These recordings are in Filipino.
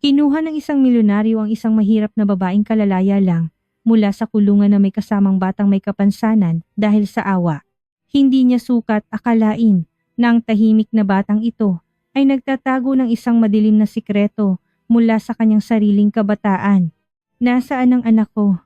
Kinuha ng isang milyonaryo ang isang mahirap na babaeng kalalaya lang mula sa kulungan na may kasamang batang may kapansanan dahil sa awa. Hindi niya sukat akalain na ang tahimik na batang ito ay nagtatago ng isang madilim na sikreto mula sa kanyang sariling kabataan. Nasaan ang anak ko?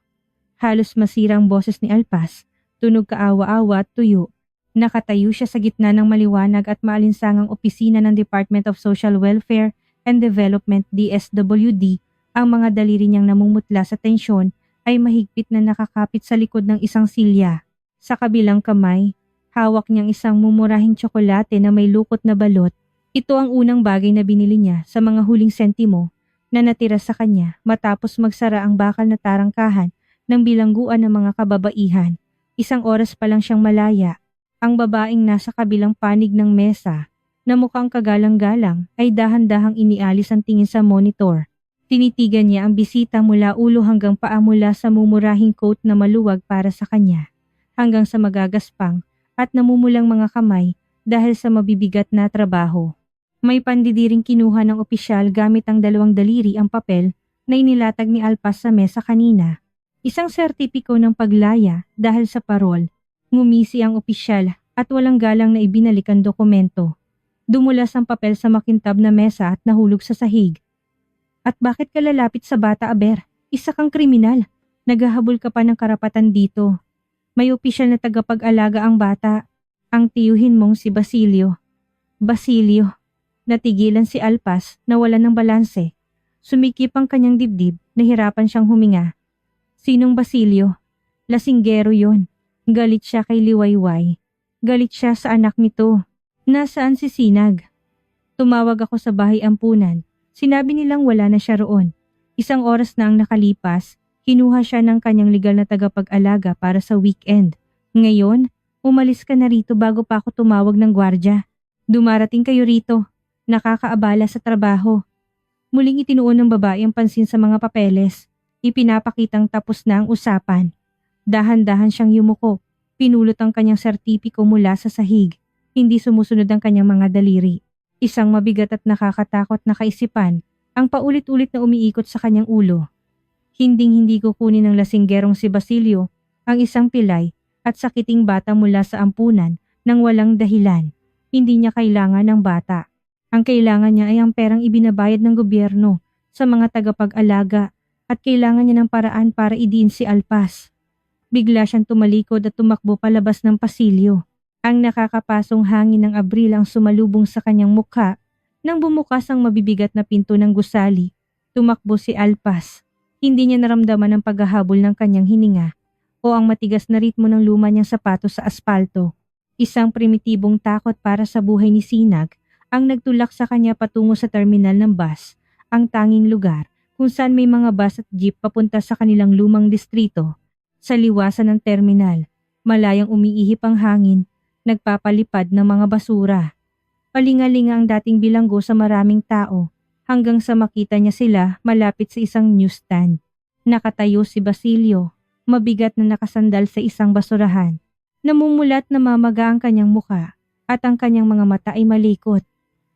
Halos masirang boses ni Alpas, tunog kaawa-awa at tuyo. Nakatayo siya sa gitna ng maliwanag at maalinsangang opisina ng Department of Social Welfare and Development DSWD. Ang mga daliri niyang namumutla sa tensyon ay mahigpit na nakakapit sa likod ng isang silya. Sa kabilang kamay, hawak niyang isang mumurahing tsokolate na may lukot na balot. Ito ang unang bagay na binili niya sa mga huling sentimo na natira sa kanya matapos magsara ang bakal na tarangkahan ng bilangguan ng mga kababaihan. 1 oras pa lang siyang malaya. Ang babaeng nasa kabilang panig ng mesa na mukhang kagalang-galang ay dahan-dahang inialis ang tingin sa monitor. Tinitigan niya ang bisita mula ulo hanggang paa, mula sa mumurahing coat na maluwag para sa kanya hanggang sa magagaspang at namumulang mga kamay dahil sa mabibigat na trabaho. May pandidiring kinuha ng opisyal gamit ang 2 daliri ang papel na inilatag ni Alpas sa mesa kanina. Isang sertipiko ng paglaya dahil sa parol. Ngumisi ang opisyal at walang galang na ibinalik ang dokumento. Dumulas ang papel sa makintab na mesa at nahulog sa sahig. At bakit ka lalapit sa bata, Aber? Isa kang kriminal. Naghahabol ka pa ng karapatan dito. May opisyal na tagapag-alaga ang bata. Ang tiyuhin mong si Basilio. Basilio. Natigilan si Alpas na wala ng balanse. Sumikip ang kanyang dibdib, nahirapan siyang huminga. Sinong Basilio? Lasinggero yon. Galit siya kay Liwayway. Galit siya sa anak nito. Nasaan si Sinag? Tumawag ako sa bahay ampunan. Sinabi nilang wala na siya roon. 1 oras na ang nakalipas, kinuha siya ng kanyang legal na tagapag-alaga para sa weekend. Ngayon, umalis ka na rito bago pa ako tumawag ng gwardya. Dumarating kayo rito. Nakakaabala sa trabaho. Muling itinuon ng babae ang pansin sa mga papeles. Ipinapakitang tapos na ang usapan. Dahan-dahan siyang yumuko. Pinulot ang kanyang sertipiko mula sa sahig. Hindi sumusunod ang kanyang mga daliri. Isang mabigat at nakakatakot na kaisipan ang paulit-ulit na umiikot sa kanyang ulo. Hinding-hindi kukunin ng lasinggerong si Basilio ang isang pilay at sakiting bata mula sa ampunan nang walang dahilan. Hindi niya kailangan ng bata. Ang kailangan niya ay ang perang ibinabayad ng gobyerno sa mga tagapag-alaga at kailangan niya ng paraan para idiin si Alpas. Bigla siyang tumalikod at tumakbo palabas ng pasilyo. Ang nakakapasong hangin ng Abril ang sumalubong sa kanyang mukha nang bumukas ang mabibigat na pinto ng gusali. Tumakbo si Alpas. Hindi niya naramdaman ang paghahabol ng kanyang hininga o ang matigas na ritmo ng luma niyang sapatos sa aspalto. Isang primitibong takot para sa buhay ni Sinag ang nagtulak sa kanya patungo sa terminal ng bus, ang tanging lugar kung saan may mga bus at jeep papunta sa kanilang lumang distrito. Sa liwasan ng terminal, malayang umiihip ang hangin, nagpapalipad ng mga basura. Palingalinga ang dating bilanggo sa maraming tao, hanggang sa makita niya sila malapit sa isang newsstand. Nakatayo si Basilio, mabigat na nakasandal sa isang basurahan. Namumulat na mamaga ang kanyang muka at ang kanyang mga mata ay malikot.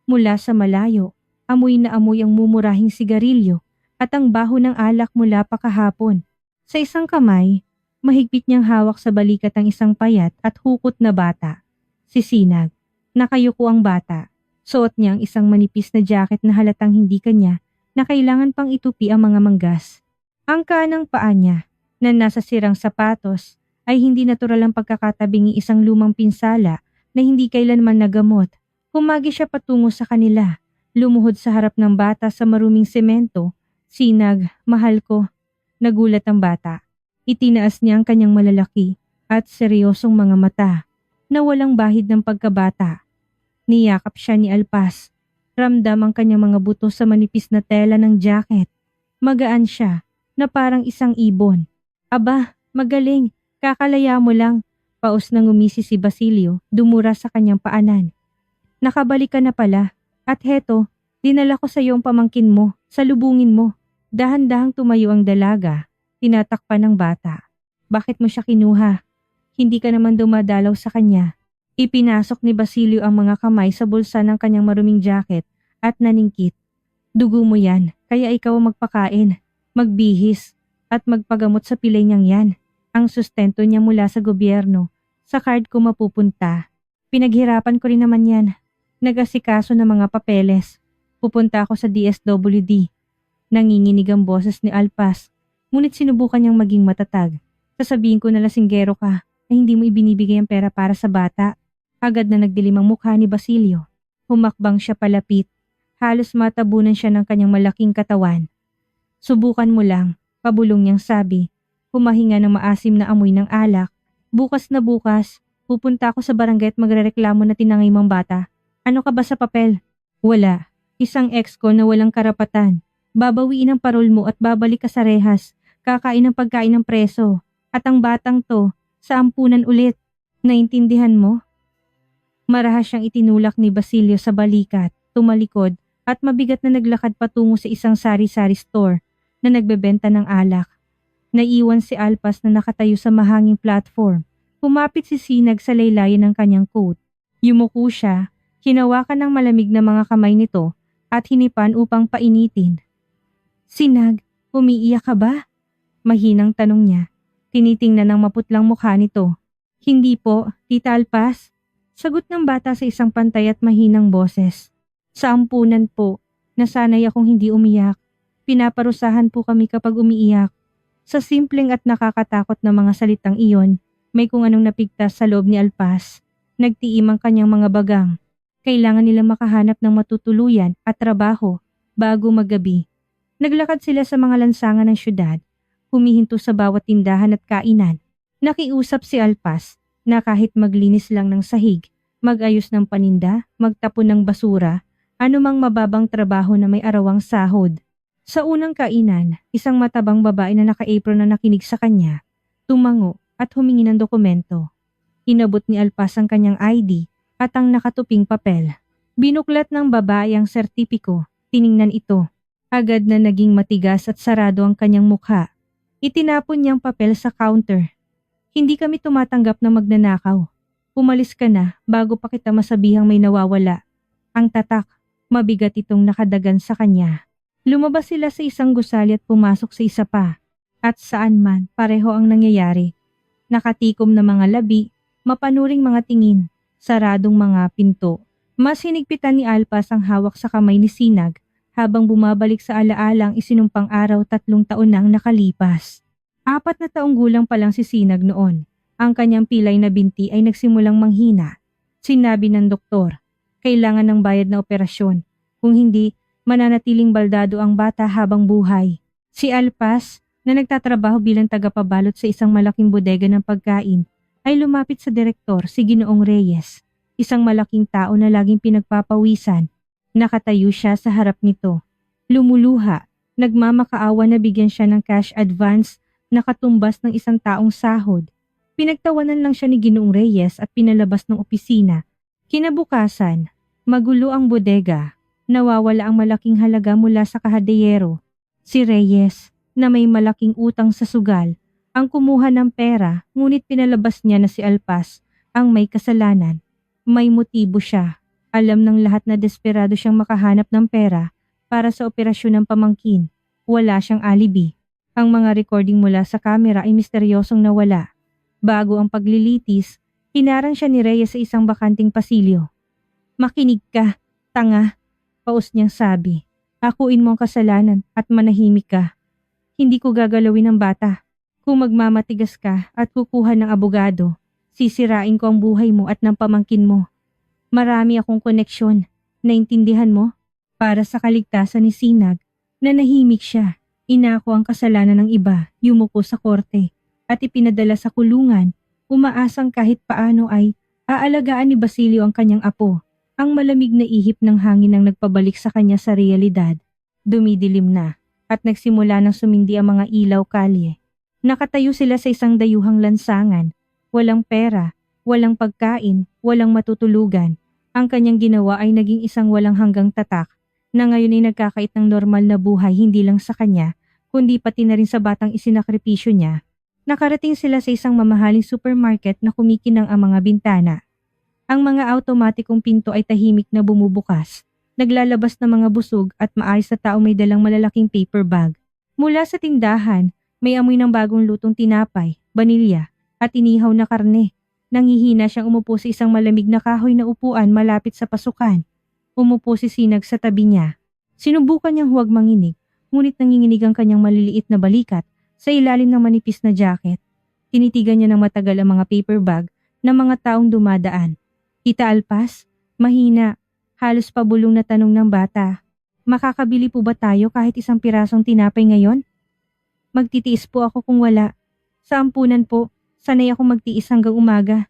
Mula sa malayo, amoy na amoy ang mumurahing sigarilyo at ang baho ng alak mula pa kahapon. Sa isang kamay, mahigpit niyang hawak sa balikat ang isang payat at hukot na bata. Si Sinag. Nakayuko ang bata. Suot niya ang isang manipis na jacket na halatang hindi kanya na kailangan pang itupi ang mga manggas. Ang kanang paa niya, na nasa sirang sapatos, ay hindi natural ang pagkakatabingi isang lumang pinsala na hindi kailanman nagamot. Humagi siya patungo sa kanila. Lumuhod sa harap ng bata sa maruming semento. Sinag, mahal ko. Nagulat ang bata. Itinaas niya ang kanyang malalaki at seryosong mga mata na walang bahid ng pagkabata. Niyakap siya ni Alpas. Ramdam ang kanyang mga buto sa manipis na tela ng jacket. Magaan siya na parang isang ibon. Aba, magaling. Kakalaya mo lang. Paus na ngumisi si Basilio, dumura sa kanyang paanan. Nakabalik ka na pala. At heto, dinala ko sa iyo ang pamangkin mo, salubungin mo. Dahan-dahang tumayo ang dalaga. Tinatakpan ng bata. Bakit mo siya kinuha? Hindi ka naman dumadalaw sa kanya. Ipinasok ni Basilio ang mga kamay sa bulsa ng kanyang maruming jacket at naningkit. Dugo mo yan, Kaya ikaw ang magpakain, magbihis, at magpagamot sa pilay niyang yan. Ang sustento niya mula sa gobyerno, sa card ko mapupunta. Pinaghirapan ko rin naman yan. Nag-asikaso ng mga papeles. Pupunta ako sa DSWD. Nanginginig ang boses ni Alpas, ngunit sinubukan niyang maging matatag. Sasabihin ko na lasinggero ka, ay hindi mo ibinibigay ang pera para sa bata. Agad na nagdilim ang mukha ni Basilio. Humakbang siya palapit. Halos matabunan siya ng kanyang malaking katawan. Subukan mo lang, pabulong niyang sabi. Humahinga ng maasim na amoy ng alak. Bukas na bukas, pupunta ako sa barangay at magrereklamo na tinangay mong bata. Ano ka ba sa papel? Wala. Isang ex ko na walang karapatan. Babawiin ang parol mo at babalik ka sa rehas. Kakain ng pagkain ng preso. At ang batang to, sa ampunan ulit. Naintindihan mo? Marahas siyang itinulak ni Basilio sa balikat, tumalikod, at mabigat na naglakad patungo sa isang sari-sari store na nagbebenta ng alak. Naiwan si Alpas na nakatayo sa mahanging platform. Kumapit si Sinag sa laylayan ng kanyang coat. Yumuko siya, hinawakan ng malamig na mga kamay nito at hinipan upang painitin. Sinag, umiiyak ka ba? Mahinang tanong niya. Tinitingnan ng maputlang mukha nito. Hindi po, Tita Alpas. Sagot ng bata sa isang pantay at mahinang boses. Sa ampunan po, nasanay akong hindi umiyak. Pinaparusahan po kami kapag umiiyak. Sa simpleng at nakakatakot na mga salitang iyon, may kung anong napigtas sa loob ni Alpas. Nagtiim ang kanyang mga bagang. Kailangan nilang makahanap ng matutuluyan at trabaho bago maggabi. Naglakad sila sa mga lansangan ng syudad, humihinto sa bawat tindahan at kainan. Nakiusap si Alpas na kahit maglinis lang ng sahig, magayos ng paninda, magtapon ng basura, anumang mababang trabaho na may arawang sahod. Sa unang kainan, isang matabang babae na naka-apron na nakinig sa kanya, tumango at humingi ng dokumento. Inabot ni Alpas ang kanyang ID at ang nakatuping papel. Binuklat ng babae ang sertipiko, tiningnan ito. Agad na naging matigas at sarado ang kanyang mukha. Itinapon niyang papel sa counter. Hindi kami tumatanggap na magnanakaw. Umalis ka na bago pa kita masabihang may nawawala. Ang tatak, mabigat itong nakadagan sa kanya. Lumabas sila sa isang gusali at pumasok sa isa pa. At saan man, pareho ang nangyayari. Nakatikom na mga labi, mapanuring mga tingin, saradong mga pinto. Mas hinigpitan ni Alpas ang hawak sa kamay ni Sinag habang bumabalik sa alaalang isinumpang araw 3 taon nang nakalipas. 4 na taong gulang pa lang si Sinag noon. Ang kanyang pilay na binti ay nagsimulang manghina. Sinabi ng doktor, kailangan ng bayad na operasyon. Kung hindi, mananatiling baldado ang bata habang buhay. Si Alpas, na nagtatrabaho bilang tagapabalot sa isang malaking bodega ng pagkain, ay lumapit sa direktor si Ginoong Reyes, isang malaking tao na laging pinagpapawisan. Nakatayo siya sa harap nito. Lumuluha, nagmamakaawa na bigyan siya ng cash advance na katumbas ng isang taong sahod. Pinagtawanan lang siya ni Ginoong Reyes at pinalabas ng opisina. Kinabukasan, magulo ang bodega. Nawawala ang malaking halaga mula sa kahadeyero. Si Reyes, na may malaking utang sa sugal, ang kumuha ng pera ngunit pinalabas niya na si Alpas ang may kasalanan. May motibo siya. Alam ng lahat na desperado siyang makahanap ng pera para sa operasyon ng pamangkin. Wala siyang alibi. Ang mga recording mula sa kamera ay misteryosong nawala. Bago ang paglilitis, hinarang siya ni Reyes sa isang bakanting pasilyo. Makinig ka, tanga, paus niyang sabi. Akuin mo ang kasalanan at manahimik ka. Hindi ko gagalawin ng bata. Kung magmamatigas ka at kukuha ng abogado, sisirain ko ang buhay mo at ng pamangkin mo. Marami akong koneksyon. Naintindihan mo? Para sa kaligtasan ni Sinag, nanahimik siya. Inako ang kasalanan ng iba, yumuko sa korte, at ipinadala sa kulungan. Umaasang kahit paano ay aalagaan ni Basilio ang kanyang apo. Ang malamig na ihip ng hangin ang nagpabalik sa kanya sa realidad. Dumidilim na, at nagsimula ng sumindi ang mga ilaw kalye. Nakatayo sila sa isang dayuhang lansangan. Walang pera, walang pagkain, walang matutulugan. Ang kanyang ginawa ay naging isang walang hanggang tatak na ngayon ay nagkakait ng normal na buhay hindi lang sa kanya, kundi pati na rin sa batang isinakripisyo niya. Nakarating sila sa isang mamahaling supermarket na kumikinang ang mga bintana. Ang mga automatikong pinto ay tahimik na bumubukas naglalabas ng mga busog at maayos na tao may dalang malalaking paper bag. Mula sa tindahan, may amoy ng bagong lutong tinapay, banilya, at inihaw na karne. Nanghihina siyang umupo sa isang malamig na kahoy na upuan malapit sa pasukan. Umupo si Sinag sa tabi niya. Sinubukan niyang huwag manginig, ngunit nanginginig ang kanyang maliliit na balikat sa ilalim ng manipis na jacket. Tinitigan niya ng matagal ang mga paper bag ng mga taong dumadaan. Tita Alpas, mahina, halos pabulong na tanong ng bata. Makakabili po ba tayo kahit isang pirasong tinapay ngayon? Magtitiis po ako kung wala. Sa ampunan po, sanay ako magtiis hanggang umaga.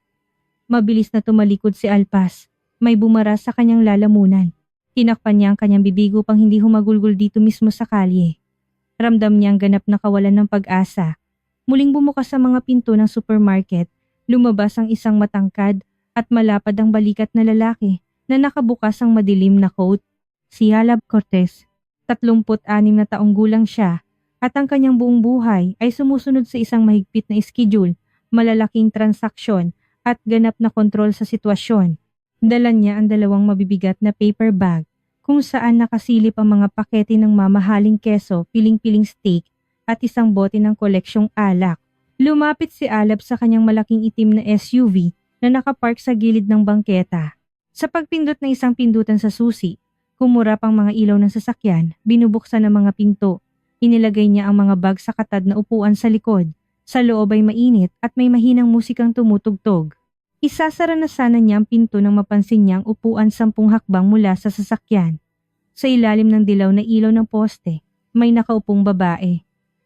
Mabilis na tumalikod si Alpas. May bumara sa kanyang lalamunan. Tinakpan niya ang kanyang bibig upang hindi humagulgol dito mismo sa kalye. Ramdam niya ang ganap na kawalan ng pag-asa. Muling bumukas sa mga pinto ng supermarket, lumabas ang isang matangkad at malapad ang balikat na lalaki na nakabukas ang madilim na coat. Si Alab Cortez, 36 na taong gulang siya at ang kanyang buong buhay ay sumusunod sa isang mahigpit na schedule, malalaking transaksyon at ganap na kontrol sa sitwasyon. Dala niya ang 2 mabibigat na paper bag kung saan nakasilip ang mga pakete ng mamahaling keso, piling-piling steak at isang bote ng koleksyong alak. Lumapit si Alab sa kanyang malaking itim na SUV na nakapark sa gilid ng bangketa. Sa pagpindot ng isang pindutan sa susi, kumurap ang mga ilaw ng sasakyan, binubuksan ang mga pinto. Inilagay niya ang mga bag sa katad na upuan sa likod. Sa loob ay mainit at may mahinang musikang tumutugtog. Isasara na sana niya ang pinto nang mapansin niyang upuan 10 hakbang mula sa sasakyan. Sa ilalim ng dilaw na ilaw ng poste, may nakaupong babae.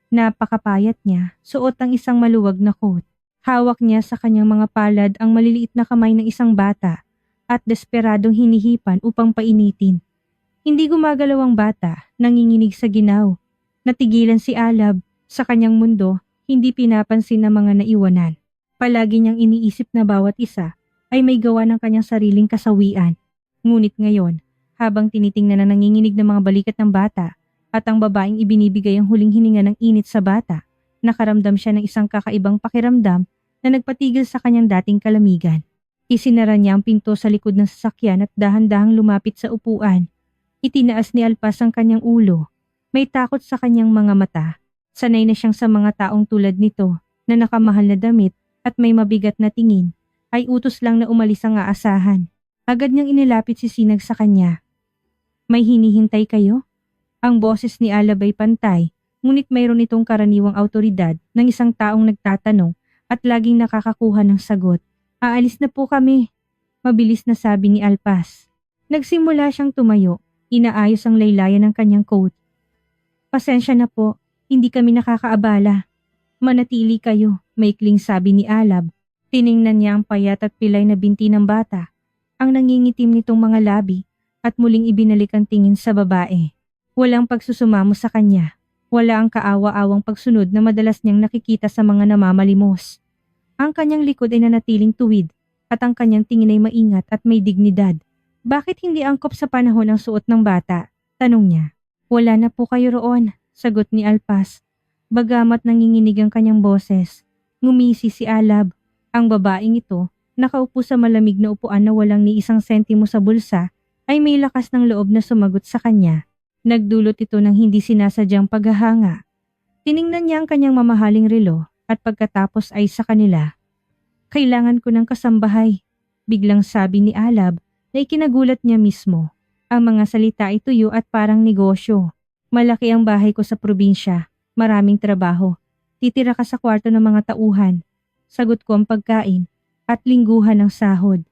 Napakapayat niya, suot ang isang maluwag na coat. Hawak niya sa kanyang mga palad ang maliliit na kamay ng isang bata at desperadong hinihipan upang painitin. Hindi gumagalaw ang bata, nanginginig sa ginaw. Natigilan si Alab, sa kanyang mundo, hindi pinapansin ng mga naiwanan. Palagi niyang iniisip na bawat isa ay may gawa ng kanyang sariling kasawian. Ngunit ngayon, habang tinitingnan na nanginginig ng mga balikat ng bata at ang babaeng ibinibigay ang huling hininga ng init sa bata, nakaramdam siya ng isang kakaibang pakiramdam na nagpatigil sa kanyang dating kalamigan. Isinara niya ang pinto sa likod ng sasakyan at dahan-dahang lumapit sa upuan. Itinaas ni Alpas ang kanyang ulo. May takot sa kanyang mga mata. Sanay na siyang sa mga taong tulad nito na nakamahal na damit at may mabigat na tingin. Ay utos lang na umalis ang aasahan. Agad niyang inilapit si Sinag sa kanya. May hinihintay kayo? Ang boses ni Alab ay pantay, ngunit mayroon itong karaniwang autoridad ng isang taong nagtatanong at laging nakakakuha ng sagot. Aalis na po kami, mabilis na sabi ni Alpas. Nagsimula siyang tumayo, inaayos ang laylayan ng kanyang coat. Pasensya na po, hindi kami nakakaabala. Manatili kayo, maikling sabi ni Alab. Tiningnan niya ang payat at pilay na binti ng bata, ang nangingitim nitong mga labi at muling ibinalik ang tingin sa babae. Walang pagsusumamo sa kanya. Wala ang kaawa-awang pagsunod na madalas niyang nakikita sa mga namamalimos. Ang kanyang likod ay nanatiling tuwid at ang kanyang tingin ay maingat at may dignidad. Bakit hindi angkop sa panahon ang suot ng bata? Tanong niya. Wala na po kayo roon, sagot ni Alpas. Bagamat nanginginig ang kanyang boses, ngumisi si Alab. Ang babaeng ito, nakaupo sa malamig na upuan na walang ni isang sentimo sa bulsa, ay may lakas ng loob na sumagot sa kanya. Nagdulot ito ng hindi sinasadyang paghahanga. Tiningnan niya ang kanyang mamahaling relo at pagkatapos ay sa kanila. Kailangan ko ng kasambahay, biglang sabi ni Alab na ikinagulat niya mismo. Ang mga salita ay tuyo at parang negosyo. Malaki ang bahay ko sa probinsya, maraming trabaho. Titira ka sa kwarto ng mga tauhan. Sagot ko ang pagkain at lingguhan ng sahod.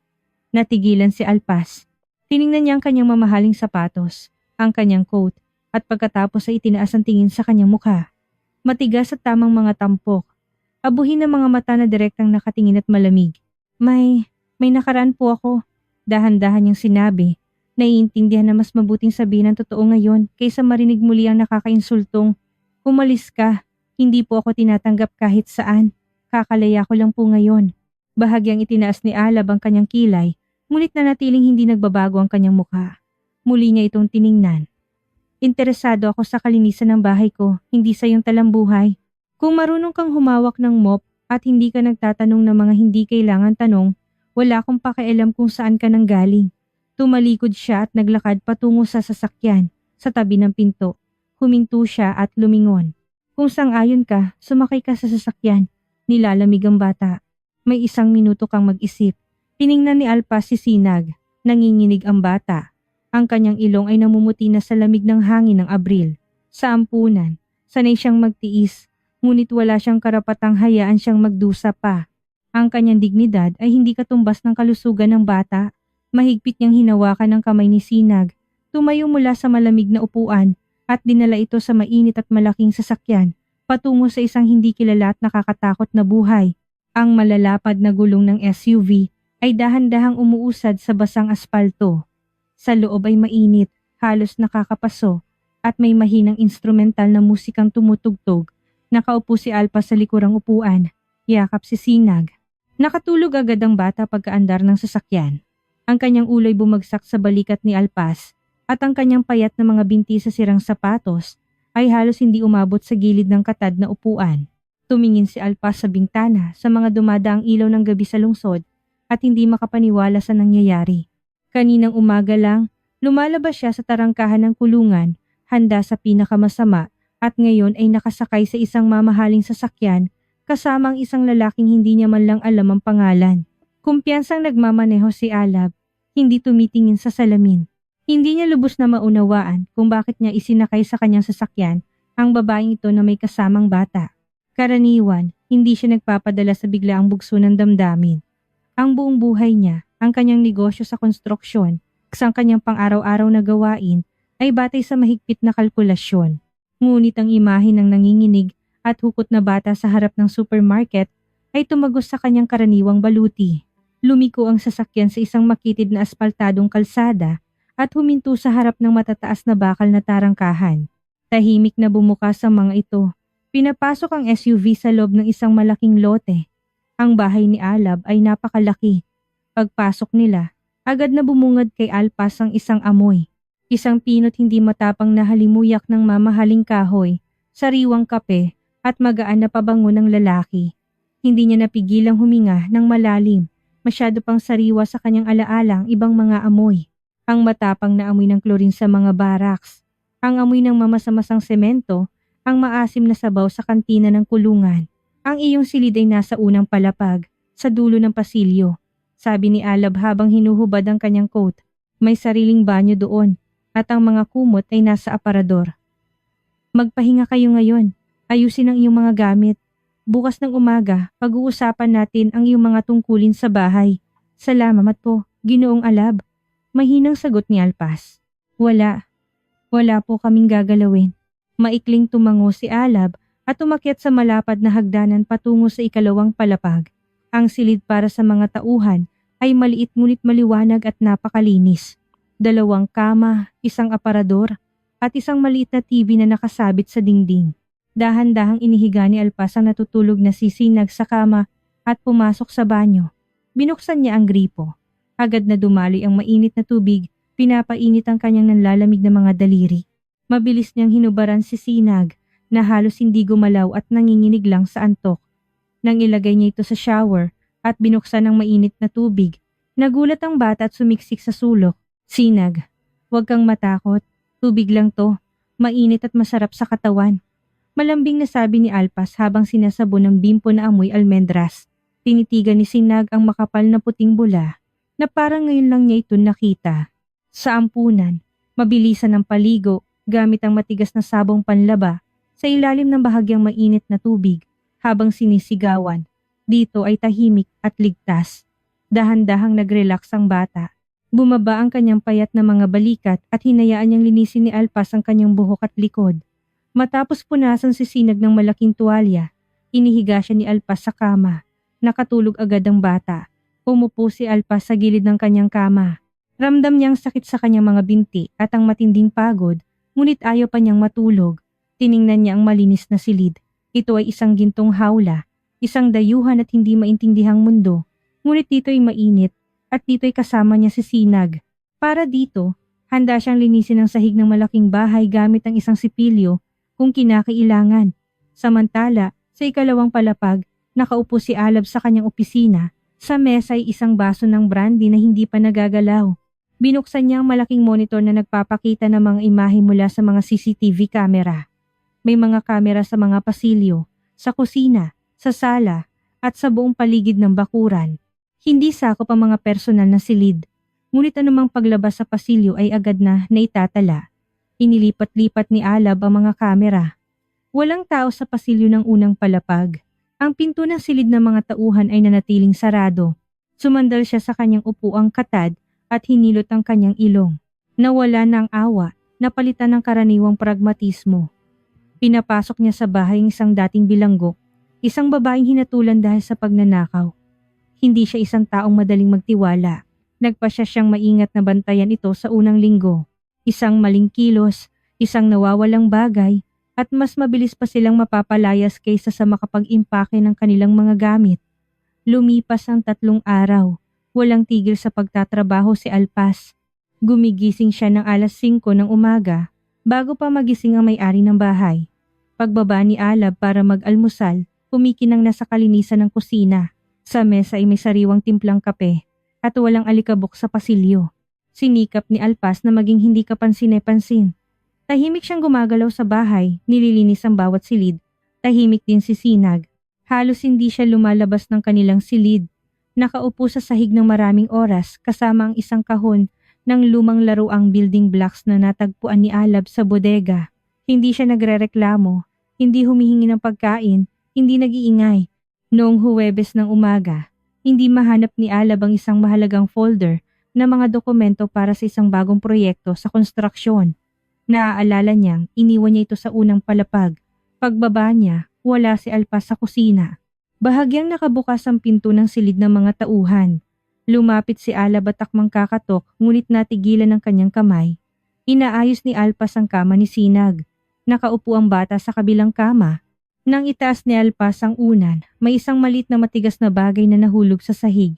Natigilan si Alpas. Tiningnan niya ang kanyang mamahaling sapatos, ang kanyang coat, at pagkatapos ay itinaas ang tingin sa kanyang mukha. Matigas at tamang mga tampok. Abuhin ng mga mata na direktang nakatingin at malamig. May nakaraan po ako. Dahan-dahan niyang sinabi. Naiintindihan na mas mabuting sabihin ang totoo ngayon kaysa marinig muli ang nakakainsultong, umalis ka, hindi po ako tinatanggap kahit saan. Kakalaya ko lang po ngayon. Bahagyang itinaas ni Alab ang kanyang kilay, ngunit nanatiling hindi nagbabago ang kanyang mukha. Muli niya itong tiningnan. Interesado ako sa kalinisan ng bahay ko, hindi sa iyong talambuhay. Kung marunong kang humawak ng mop at hindi ka nagtatanong ng mga hindi kailangan tanong, wala akong pakialam kung saan ka nanggaling. Tumalikod siya at naglakad patungo sa sasakyan sa tabi ng pinto. Huminto siya at lumingon. Kung sang-ayon ka, sumakay ka sa sasakyan. Nilalamig ang bata. May 1 minuto kang mag-isip. Tiningnan ni Alpas si Sinag. Nanginginig ang bata. Ang kanyang ilong ay namumuti na sa lamig ng hangin ng Abril. Sa ampunan, sanay siyang magtiis, ngunit wala siyang karapatang hayaan siyang magdusa pa. Ang kanyang dignidad ay hindi katumbas ng kalusugan ng bata. Mahigpit niyang hinawakan ang kamay ni Sinag. Tumayo mula sa malamig na upuan at dinala ito sa mainit at malaking sasakyan patungo sa isang hindi kilala at nakakatakot na buhay. Ang malalapad na gulong ng SUV ay dahan-dahang umuusad sa basang aspalto. Sa loob ay mainit, halos nakakapaso, at may mahinang instrumental na musikang tumutugtog. Nakaupo si Alpas sa likurang upuan, yakap si Sinag. Nakatulog agad ang bata pagkaandar ng sasakyan. Ang kanyang ulo'y bumagsak sa balikat ni Alpas at ang kanyang payat na mga binti sa sirang sapatos ay halos hindi umabot sa gilid ng katad na upuan. Tumingin si Alpas sa bintana sa mga dumadaang ilaw ng gabi sa lungsod at hindi makapaniwala sa nangyayari. Kaninang umaga lang, lumalabas siya sa tarangkahan ng kulungan, handa sa pinakamasama at ngayon ay nakasakay sa isang mamahaling sasakyan kasama ang isang lalaking hindi niya man lang alam ang pangalan. Kumpiyansang nagmamaneho si Alab, hindi tumitingin sa salamin. Hindi niya lubos na maunawaan kung bakit niya isinakay sa kanyang sasakyan ang babaeng ito na may kasamang bata. Karaniwan, hindi siya nagpapadala sa biglaang bugso ng damdamin. Ang buong buhay niya, ang kanyang negosyo sa konstruksyon, ang kanyang pang-araw-araw na gawain ay batay sa mahigpit na kalkulasyon. Ngunit ang imahe ng nanginginig at hukot na bata sa harap ng supermarket ay tumagos sa kanyang karaniwang baluti. Lumiko ang sasakyan sa isang makitid na aspaltadong kalsada at huminto sa harap ng matataas na bakal na tarangkahan. Tahimik na bumukas ang mga ito. Pinapasok ang SUV sa loob ng isang malaking lote. Ang bahay ni Alab ay napakalaki. Pagpasok nila, agad na bumungad kay Alpas ang isang amoy. Isang pinot hindi matapang na halimuyak ng mamahaling kahoy, sariwang kape at magaan na pabango ng lalaki. Hindi niya napigilang huminga ng malalim. Masyado pang sariwa sa kanyang alaala ang ibang mga amoy. Ang matapang na amoy ng klorin sa mga barracks. Ang amoy ng mamasamasang semento, ang maasim na sabaw sa kantina ng kulungan. Ang iyong silid ay nasa unang palapag, sa dulo ng pasilyo. Sabi ni Alab habang hinuhubad ang kanyang coat. May sariling banyo doon at ang mga kumot ay nasa aparador. Magpahinga kayo ngayon. Ayusin ang iyong mga gamit. Bukas ng umaga, pag-uusapan natin ang iyong mga tungkulin sa bahay. Salamat po, Ginoong Alab. Mahinang sagot ni Alpas. Wala po kaming gagalawin. Maikling tumango si Alab at umakyat sa malapad na hagdanan patungo sa ikalawang palapag. Ang silid para sa mga tauhan ay maliit ngunit maliwanag at napakalinis. 2 kama, isang aparador, at isang maliit na TV na nakasabit sa dingding. Dahan-dahang inihiga ni Alpas ang natutulog na si Sinag sa kama at pumasok sa banyo. Binuksan niya ang gripo. Agad na dumaloy ang mainit na tubig, pinapainit ang kanyang nanlalamig na mga daliri. Mabilis niyang hinubaran si Sinag na halos hindi gumalaw at nanginginig lang sa antok. Nang ilagay niya ito sa shower at binuksan ng mainit na tubig, nagulat ang bata at sumiksik sa sulok. Sinag, huwag kang matakot. Tubig lang to. Mainit at masarap sa katawan. Malambing na sabi ni Alpas habang sinasabon ng bimpo na amoy almendras. Tinitigan ni Sinag ang makapal na puting bula na parang ngayon lang niya ito nakita. Sa ampunan, mabilisan ang paligo gamit ang matigas na sabong panlaba sa ilalim ng bahagyang mainit na tubig habang sinisigawan. Dito ay tahimik at ligtas. Dahan-dahang nag-relax ang bata. Bumaba ang kanyang payat na mga balikat at hinayaan niyang linisin ni Alpas ang kanyang buhok at likod. Matapos punasan si Sinag ng malaking tuwalya, inihiga siya ni Alpas sa kama. Nakatulog agad ang bata. Umupo si Alpas sa gilid ng kanyang kama. Ramdam niyang sakit sa kanyang mga binti at ang matinding pagod, ngunit ayaw pa niyang matulog. Tiningnan niya ang malinis na silid. Ito ay isang gintong hawla, isang dayuhan at hindi maintindihang mundo. Ngunit dito ay mainit at dito ay kasama niya si Sinag. Para dito, handa siyang linisin ang sahig ng malaking bahay gamit ang isang sipilyo kung kinakailangan. Samantala, sa ikalawang palapag, nakaupo si Alab sa kanyang opisina. Sa mesa ay isang baso ng brandy na hindi pa nagagalaw. Binuksan niya ang malaking monitor na nagpapakita ng mga imahe mula sa mga CCTV camera. May mga kamera sa mga pasilyo, sa kusina, sa sala, at sa buong paligid ng bakuran. Hindi sakop ang mga personal na silid, ngunit anumang paglabas sa pasilyo ay agad na naitatala. Inilipat-lipat ni Alab ang mga kamera. Walang tao sa pasilyo ng unang palapag. Ang pinto ng silid ng mga tauhan ay nanatiling sarado. Sumandal siya sa kanyang upuang katad at hinilot ang kanyang ilong. Nawala ng awa, napalitan ng karaniwang pragmatismo. Pinapasok niya sa bahay ang isang dating bilanggo, isang babaeng hinatulan dahil sa pagnanakaw. Hindi siya isang taong madaling magtiwala. Nagpasya siyang maingat na bantayan ito sa unang linggo. Isang maling kilos, isang nawawalang bagay, at mas mabilis pa silang mapapalayas kaysa sa makapag-impake ng kanilang mga gamit. Lumipas ang 3 araw. Walang tigil sa pagtatrabaho si Alpas. Gumigising siya ng alas 5 ng umaga bago pa magising ang may-ari ng bahay. Pagbaba ni Alab para mag-almusal, kumikinang nasa kalinisan ng kusina. Sa mesa ay may sariwang timplang kape at walang alikabok sa pasilyo. Sinikap ni Alpas na maging hindi kapansin-pansin. Tahimik siyang gumagalaw sa bahay, nililinis ang bawat silid. Tahimik din si Sinag. Halos hindi siya lumalabas ng kanilang silid. Nakaupo sa sahig ng maraming oras kasama ang isang kahon ng lumang laruang building blocks na natagpuan ni Alab sa bodega. Hindi siya nagrereklamo, hindi humihingi ng pagkain, hindi nag-iingay. Noong Huwebes ng umaga, hindi mahanap ni Alab ang isang mahalagang folder na mga dokumento para sa isang bagong proyekto sa konstruksyon. Naaalala niyang iniwan niya ito sa unang palapag. Pagbaba niya, wala si Alpas sa kusina. Bahagyang nakabukas ang pinto ng silid ng mga tauhan. Lumapit si Alab at takmang kakatok ngunit natigilan ng kanyang kamay. Inaayos ni Alpas ang kama ni Sinag. Nakaupo ang bata sa kabilang kama. Nang itaas ni Alpas ang unan, may isang maliit na matigas na bagay na nahulog sa sahig.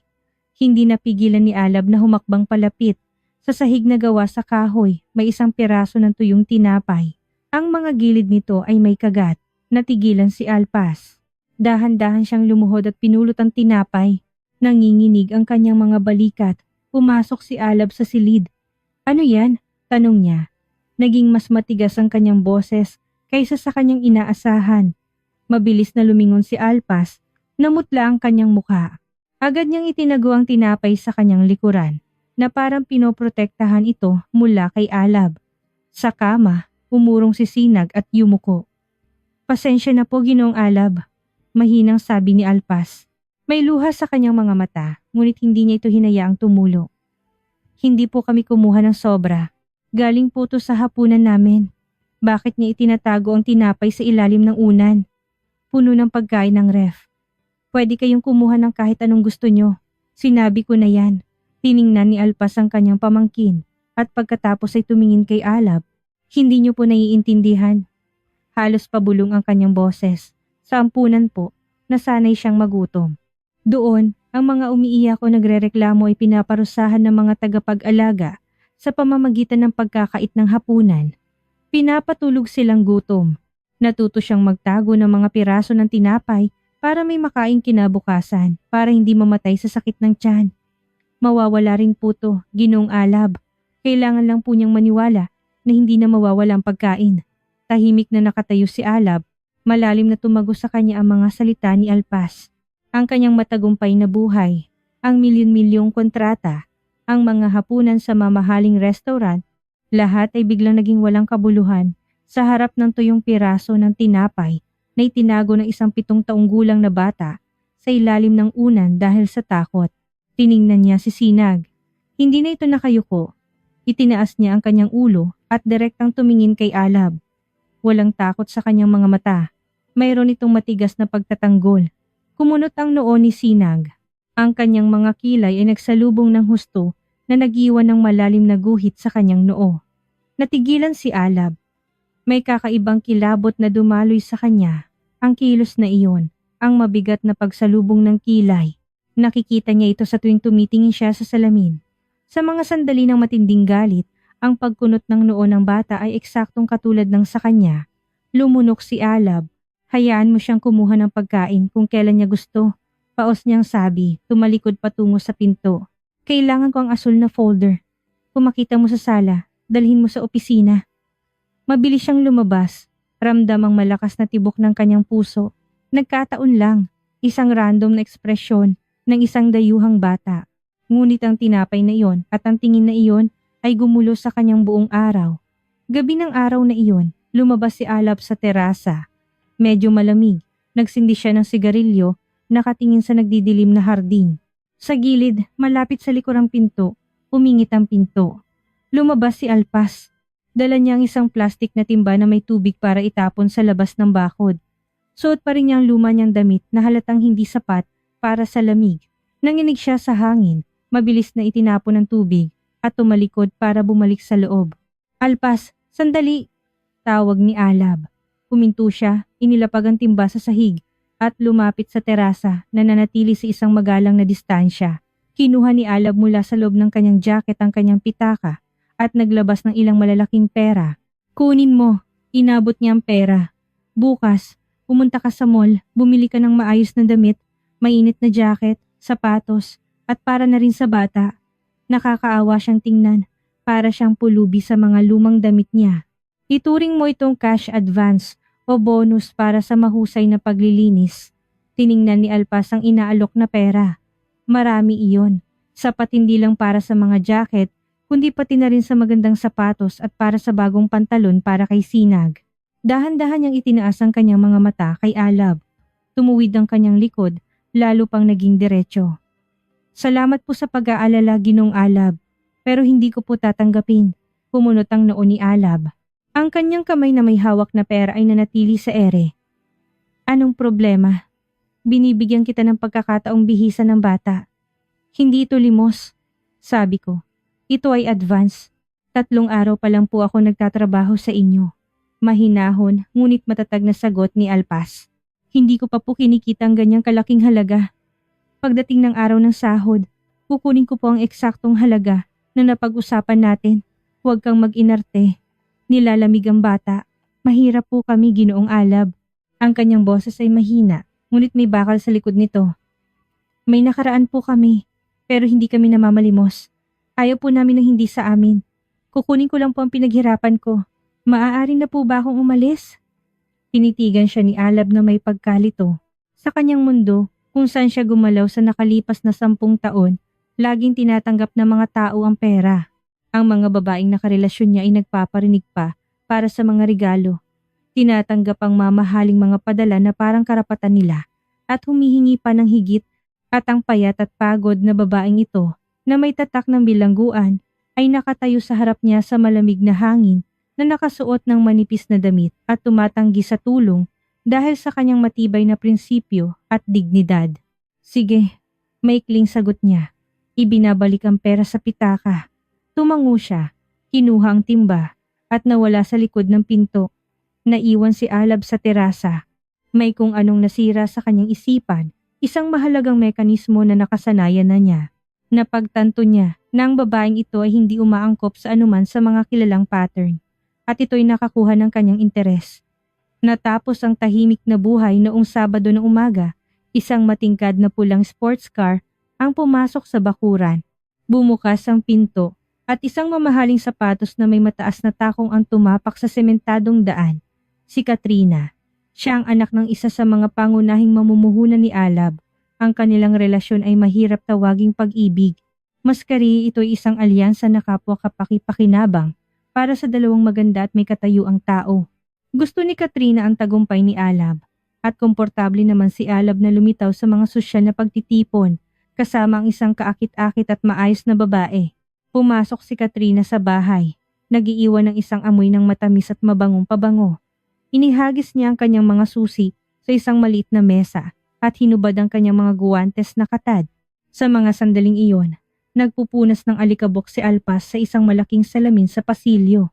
Hindi napigilan ni Alab na humakbang palapit. Sa sahig na gawa sa kahoy, may isang piraso ng tuyong tinapay. Ang mga gilid nito ay may kagat. Natigilan si Alpas. Dahan-dahan siyang lumuhod at pinulot ang tinapay. Nanginginig ang kanyang mga balikat. Pumasok si Alab sa silid. "Ano yan?" tanong niya. Naging mas matigas ang kanyang boses kaysa sa kanyang inaasahan. Mabilis na lumingon si Alpas. Namutla ang kanyang mukha. Agad niyang itinago ang tinapay sa kanyang likuran na parang pinoprotektahan ito mula kay Alab. Sa kama, umurong si Sinag at yumuko. "Pasensya na po, Ginoong Alab," mahinang sabi ni Alpas. May luha sa kanyang mga mata, ngunit hindi niya ito hinayaang tumulo. "Hindi po kami kumuha ng sobra. Galing po to sa hapunan namin. Bakit niya itinatago ang tinapay sa ilalim ng unan? Puno ng pagkain ng ref. Pwede kayong kumuha ng kahit anong gusto nyo. Sinabi ko na yan." Tiningnan ni Alpas ang kanyang pamangkin at pagkatapos ay tumingin kay Alab. "Hindi nyo po naiintindihan." Halos pabulong ang kanyang boses. Sa ampunan po, nasanay siyang magutom. Doon, ang mga umiiyak o nagrereklamo ay pinaparusahan ng mga tagapag-alaga sa pamamagitan ng pagkakait ng hapunan. Pinapatulog silang gutom. Natuto siyang magtago ng mga piraso ng tinapay para may makaing kinabukasan para hindi mamatay sa sakit ng tiyan. "Mawawala rin po to, Ginoong Alab. Kailangan lang po niyang maniwala na hindi na mawawala ang pagkain." Tahimik na nakatayo si Alab. Malalim na tumago sa kanya ang mga salita ni Alpas. Ang kanyang matagumpay na buhay, ang milyon-milyong kontrata, ang mga hapunan sa mamahaling restaurant, lahat ay biglang naging walang kabuluhan sa harap ng tuyong piraso ng tinapay na itinago ng isang 7 taong gulang na bata sa ilalim ng unan dahil sa takot. Tiningnan niya si Sinag. Hindi na ito nakayuko. Itinaas niya ang kanyang ulo at direktang tumingin kay Alab. Walang takot sa kanyang mga mata. Mayroon itong matigas na pagtatanggol. Kumunot ang noo ni Sinag. Ang kanyang mga kilay ay nagsalubong ng husto na nag-iwan ng malalim na guhit sa kanyang noo. Natigilan si Alab. May kakaibang kilabot na dumaloy sa kanya. Ang kilos na iyon, ang mabigat na pagsalubong ng kilay. Nakikita niya ito sa tuwing tumitingin siya sa salamin. Sa mga sandali ng matinding galit, ang pagkunot ng noo ng bata ay eksaktong katulad ng sa kanya. Lumunok si Alab. "Hayaan mo siyang kumuha ng pagkain kung kailan niya gusto." Paos niyang sabi, tumalikod patungo sa pinto. "Kailangan ko ang asul na folder. Kung makita mo sa sala, dalhin mo sa opisina. Mabilis siyang lumabas. Ramdam ang malakas na tibok ng kanyang puso. Nagkataon lang, isang random na ekspresyon ng isang dayuhang bata. Ngunit ang tinapay na iyon at ang tingin na iyon ay gumulo sa kanyang buong araw. Gabi ng araw na iyon, lumabas si Alab sa terasa. Medyo malamig, nagsindi siya ng sigarilyo, nakatingin sa nagdidilim na hardin. Sa gilid, malapit sa likurang pinto, umingit ang pinto. Lumabas si Alpas. Dala niya ang isang plastik na timba na may tubig para itapon sa labas ng bakod. Suot pa rin niya ang luma niyang damit na halatang hindi sapat para sa lamig. Nanginig siya sa hangin, mabilis na itinapon ang tubig at tumalikod para bumalik sa loob. Alpas, sandali! Tawag ni Alab. Huminto siya, inilapag ang timba sa sahig at lumapit sa terasa na nanatili sa isang magalang na distansya. Kinuha ni Alab mula sa loob ng kanyang jacket ang kanyang pitaka at naglabas ng ilang malalaking pera. Kunin mo, inabot niya ang pera. Bukas, pumunta ka sa mall, bumili ka ng maayos na damit, mainit na jacket, sapatos, at para na rin sa bata. Nakakaawa siyang tingnan, para siyang pulubi sa mga lumang damit niya. Ituring mo itong cash advance o bonus para sa mahusay na paglilinis. Tiningnan ni Alpas ang inaalok na pera. Marami iyon. Sapat hindi lang para sa mga jacket, kundi pati na rin sa magandang sapatos at para sa bagong pantalon para kay Sinag. Dahan-dahan niyang itinaas ang kanyang mga mata kay Alab. Tumuwid ang kanyang likod, lalo pang naging diretso. Salamat po sa pag-aalala, Ginong Alab, pero hindi ko po tatanggapin. Pumunot ang noo ni Alab. Ang kanyang kamay na may hawak na pera ay nanatili sa ere. Anong problema? Binibigyan kita ng pagkakataong bihisa ng bata. Hindi ito limos, sabi ko. Ito ay advance. 3 araw pa lang po ako nagtatrabaho sa inyo. Mahinahon, ngunit matatag na sagot ni Alpas. Hindi ko pa po kinikita ang ganyang kalaking halaga. Pagdating ng araw ng sahod, kukunin ko po ang eksaktong halaga na napag-usapan natin. Huwag kang mag-inarte. Nilalamig ang bata. Mahirap po kami, Ginoong Alab. Ang kanyang boses ay mahina, ngunit may bakal sa likod nito. May nakaraan po kami, pero hindi kami namamalimos. Ayaw po namin ng hindi sa amin. Kukunin ko lang po ang pinaghirapan ko. Maaari na po ba akong umalis? Tinitigan siya ni Alab na may pagkalito. Sa kanyang mundo, kung saan siya gumalaw sa nakalipas na 10 taon, laging tinatanggap ng mga tao ang pera. Ang mga babaeng nakarelasyon niya ay nagpaparinig pa para sa mga regalo. Tinatanggap ang mamahaling mga padala na parang karapatan nila at humihingi pa ng higit at ang payat at pagod na babaeng ito na may tatak ng bilangguan ay nakatayo sa harap niya sa malamig na hangin na nakasuot ng manipis na damit at tumatanggi sa tulong dahil sa kanyang matibay na prinsipyo at dignidad. Sige, maikling sagot niya. Ibinabalik ang pera sa pitaka. Tumango siya, kinuha ang timba at nawala sa likod ng pinto. Naiwan si Alab sa terasa. May kung anong nasira sa kanyang isipan, isang mahalagang mekanismo na nakasanayan na niya. Napagtanto niya na ang babaeng ito ay hindi umaangkop sa anuman sa mga kilalang pattern at ito'y nakakuha ng kanyang interes. Natapos ang tahimik na buhay noong Sabado ng umaga, isang matingkad na pulang sports car ang pumasok sa bakuran. Bumukas ang pinto at isang mamahaling sapatos na may mataas na takong ang tumapak sa sementadong daan. Si Katrina. Siya ang anak ng isa sa mga pangunahing mamumuhunan ni Alab. Ang kanilang relasyon ay mahirap tawaging pag-ibig. Maskari ito'y isang alyansa na kapwa kapaki-pakinabang para sa dalawang maganda at may katayuang tao. Gusto ni Katrina ang tagumpay ni Alab at komportable naman si Alab na lumitaw sa mga sosyal na pagtitipon kasama ang isang kaakit-akit at maayos na babae. Pumasok si Katrina sa bahay. Nagiiwan ng isang amoy ng matamis at mabangong pabango. Inihagis niya ang kanyang mga susi sa isang maliit na mesa at hinubad ang kanyang mga guwantes na katad. Sa mga sandaling iyon, nagpupunas ng alikabok si Alpas sa isang malaking salamin sa pasilyo.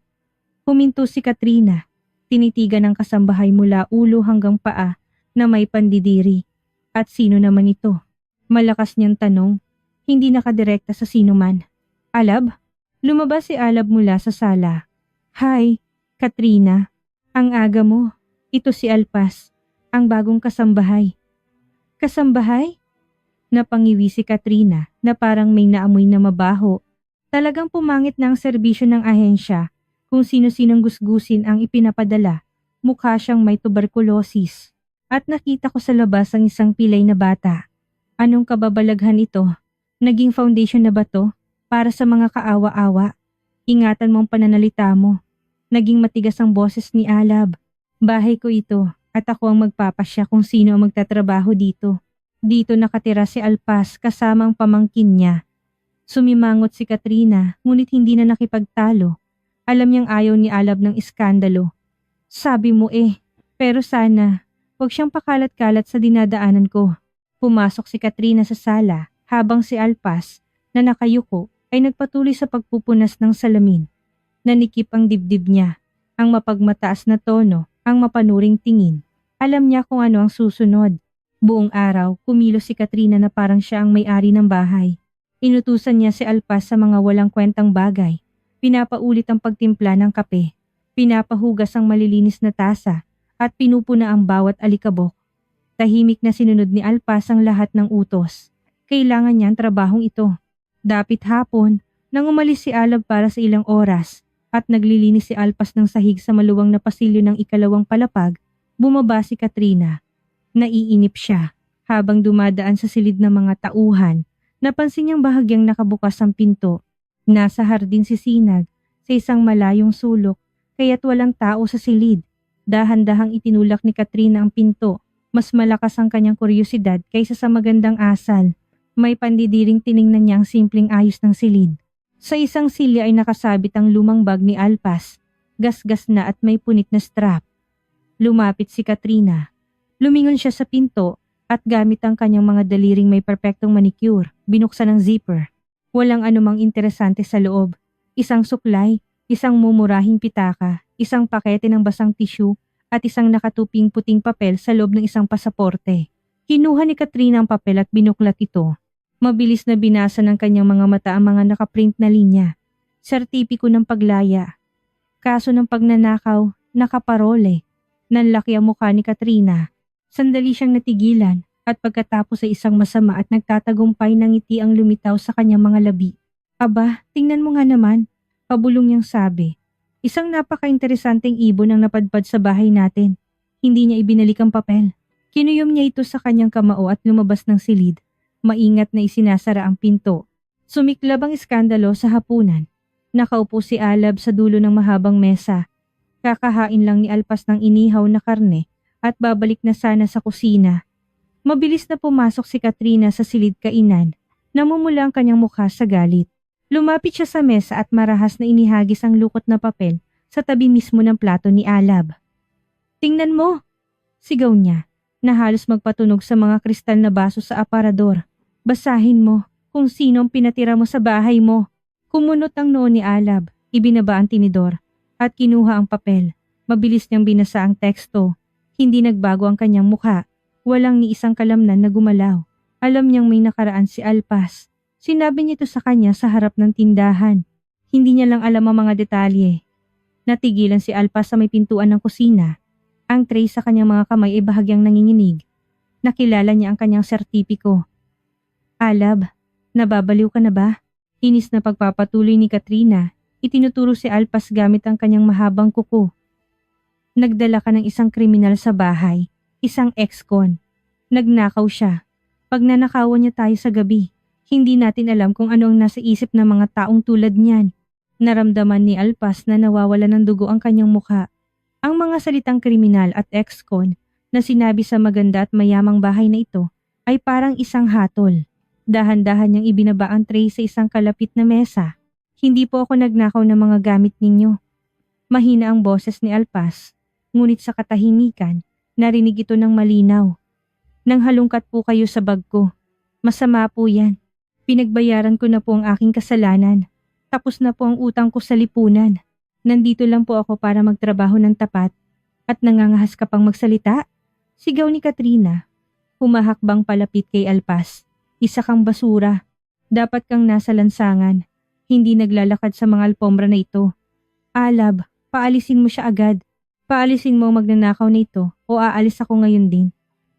Huminto si Katrina, tinitigan ng kasambahay mula ulo hanggang paa na may pandidiri. At sino naman ito? Malakas niyang tanong, hindi nakadirekta sa sino man. Alab? Lumabas si Alab mula sa sala. Hi, Katrina. Ang aga mo. Ito si Alpas, ang bagong kasambahay. Kasambahay? Napangiwi si Katrina na parang may naamoy na mabaho. Talagang pumangit na ang serbisyo ng ahensya. Kung sino-sinong gusgusin ang ipinapadala, mukha siyang may tuberkulosis. At nakita ko sa labas ang isang pilay na bata. Anong kababalaghan ito? Naging foundation na ba to? Para sa mga kaawa-awa. Ingatan mo ang pananalita mo. Naging matigas ang boses ni Alab. Bahay ko ito at ako ang magpapasya kung sino ang magtatrabaho dito. Dito nakatira si Alpas kasama ang pamangkin niya. Sumimangot si Katrina ngunit hindi na nakipagtalo. Alam niyang ayaw ni Alab ng iskandalo. Sabi mo pero sana, huwag siyang pakalat-kalat sa dinadaanan ko. Pumasok si Katrina sa sala habang si Alpas na nakayuko ay nagpatuloy sa pagpupunas ng salamin. Nanikip ang dibdib niya, ang mapagmataas na tono, ang mapanuring tingin. Alam niya kung ano ang susunod. Buong araw, kumilos si Katrina na parang siya ang may-ari ng bahay. Inutusan niya si Alpas sa mga walang kwentang bagay. Pinapaulit ang pagtimpla ng kape. Pinapahugas ang malilinis na tasa at pinupuna ang bawat alikabok. Tahimik na sinunod ni Alpas ang lahat ng utos. Kailangan niya ang trabahong ito. Dapit hapon, nang umalis si Alab para sa ilang oras at naglilinis si Alpas ng sahig sa maluwang na pasilyo ng ikalawang palapag, bumaba si Katrina. Naiinip siya. Habang dumadaan sa silid ng mga tauhan, napansin niyang bahagyang nakabukas ang pinto. Nasa hardin si Sinag, sa isang malayong sulok, kaya't walang tao sa silid. Dahan-dahang itinulak ni Katrina ang pinto. Mas malakas ang kanyang kuryosidad kaysa sa magandang asal. May pandidiring tiningnan niya ang simpleng ayos ng silid. Sa isang silya ay nakasabit ang lumang bag ni Alpas. Gasgas na at may punit na strap. Lumapit si Katrina. Lumingon siya sa pinto at gamit ang kanyang mga daliring may perpektong manicure, binuksan ang zipper. Walang anumang interesante sa loob. Isang suklay, isang mumurahing pitaka, isang pakete ng basang tissue at isang nakatuping puting papel sa loob ng isang pasaporte. Kinuha ni Katrina ang papel at binuklat ito. Mabilis na binasa ng kanyang mga mata ang mga nakaprint na linya. Sertipiko ng paglaya. Kaso ng pagnanakaw, nakaparole. Nanlaki ang mukha ni Katrina. Sandali siyang natigilan at pagkatapos ay isang masama at nagtatagumpay ng ngiti ang lumitaw sa kanyang mga labi. Aba, tingnan mo nga naman, pabulong niyang sabi. Isang napaka-interesanteng ibon ang napadpad sa bahay natin. Hindi niya ibinalik ang papel. Kinuyom niya ito sa kanyang kamao at lumabas ng silid. Maingat na isinasara ang pinto. Sumiklab ang iskandalo sa hapunan. Nakaupo si Alab sa dulo ng mahabang mesa. Kakahain lang ni Alpas ng inihaw na karne at babalik na sana sa kusina. Mabilis na pumasok si Katrina sa silid kainan. Namumula ang kanyang mukha sa galit. Lumapit siya sa mesa at marahas na inihagis ang lukot na papel sa tabi mismo ng plato ni Alab. Tingnan mo! Sigaw niya, na halos magpatunog sa mga kristal na baso sa aparador. Basahin mo kung sino ang pinatira mo sa bahay mo. Kumunot ang noo ni Alab, ibinaba ang tinidor, at kinuha ang papel. Mabilis niyang binasa ang teksto. Hindi nagbago ang kanyang mukha. Walang ni isang kalamnan na gumalaw. Alam niyang may nakaraan si Alpas. Sinabi niya ito sa kanya sa harap ng tindahan. Hindi niya lang alam ang mga detalye. Natigilan si Alpas sa may pintuan ng kusina. Ang tray sa kanyang mga kamay ay bahagyang nanginginig. Nakilala niya ang kanyang sertipiko. Alab, nababaliw ka na ba? Inis na pagpapatuloy ni Katrina, itinuturo si Alpas gamit ang kanyang mahabang kuko. Nagdala ka ng isang kriminal sa bahay, isang ex-con. Nagnakaw siya. Pag nanakawan niya tayo sa gabi, hindi natin alam kung ano ang nasa isip ng mga taong tulad niyan. Naramdaman ni Alpas na nawawala ng dugo ang kanyang mukha. Ang mga salitang kriminal at ex-con na sinabi sa maganda at mayamang bahay na ito ay parang isang hatol. Dahan-dahan niyang ibinaba ang tray sa isang kalapit na mesa. Hindi po ako nagnakaw ng mga gamit ninyo. Mahina ang boses ni Alpas. Ngunit sa katahimikan, narinig ito ng malinaw. Nang halungkat po kayo sa bag ko. Masama po yan. Pinagbayaran ko na po ang aking kasalanan. Tapos na po ang utang ko sa lipunan. Nandito lang po ako para magtrabaho ng tapat. At nangangahas ka pang magsalita? Sigaw ni Katrina. Humahakbang palapit kay Alpas. Isa kang basura. Dapat kang nasa lansangan. Hindi naglalakad sa mga alpombra na ito. Alab, paalisin mo siya agad. Paalisin mo ang magnanakaw na ito o aalis ako ngayon din.